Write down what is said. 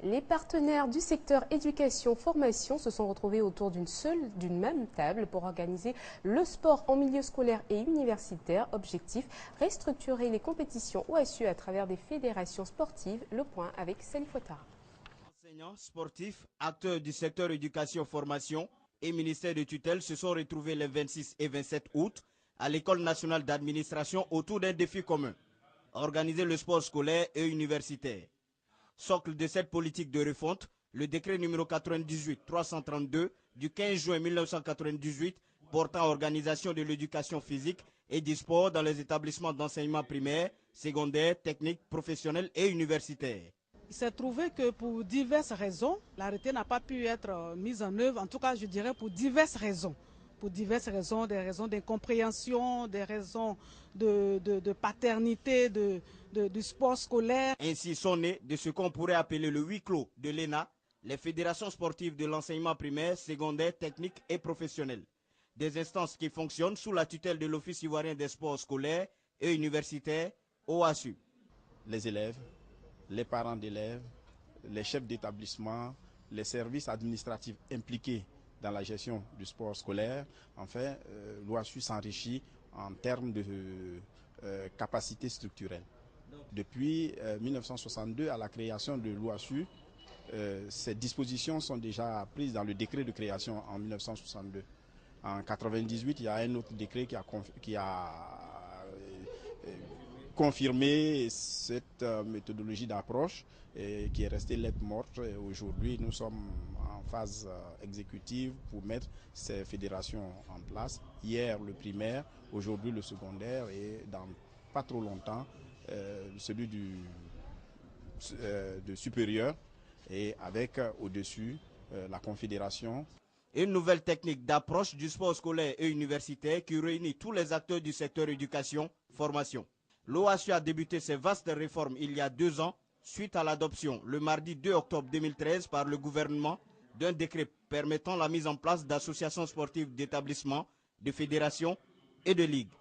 Les partenaires du secteur éducation-formation se sont retrouvés autour d'une même table pour organiser le sport en milieu scolaire et universitaire. Objectif, restructurer les compétitions OSU à travers des fédérations sportives. Le point avec Salif Ouattara. Enseignants, sportifs, acteurs du secteur éducation-formation et ministère de tutelle se sont retrouvés les 26 et 27 août à l'École nationale d'administration autour d'un défi commun, organiser le sport scolaire et universitaire. Socle de cette politique de refonte, le décret numéro 98-332 du 15 juin 1998 portant organisation de l'éducation physique et du sport dans les établissements d'enseignement primaire, secondaire, technique, professionnel et universitaire. Il s'est trouvé que pour diverses raisons, l'arrêté n'a pas pu être mis en œuvre, en tout cas je dirais pour diverses raisons. Pour diverses raisons, des raisons d'incompréhension, des raisons de paternité, du sport scolaire. Ainsi sont nés de ce qu'on pourrait appeler le huis clos de l'ENA, les fédérations sportives de l'enseignement primaire, secondaire, technique et professionnel. Des instances qui fonctionnent sous la tutelle de l'Office ivoirien des sports scolaires et universitaires, OASU. Les élèves, les parents d'élèves, les chefs d'établissement, les services administratifs impliqués dans la gestion du sport scolaire. Enfin, l'OASU s'enrichit en termes de capacité structurelle. Depuis 1962, à la création de l'OASU, ces dispositions sont déjà prises dans le décret de création en 1962. En 1998, il y a un autre décret qui a confirmer cette méthodologie d'approche qui est restée lettre morte. Aujourd'hui, nous sommes en phase exécutive pour mettre ces fédérations en place. Hier, le primaire, aujourd'hui, le secondaire et dans pas trop longtemps, celui de supérieur et avec au-dessus la confédération. Une nouvelle technique d'approche du sport scolaire et universitaire qui réunit tous les acteurs du secteur éducation, formation. L'OASU a débuté ses vastes réformes il y a 2 ans, suite à l'adoption le mardi 2 octobre 2013 par le gouvernement d'un décret permettant la mise en place d'associations sportives d'établissements, de fédérations et de ligues.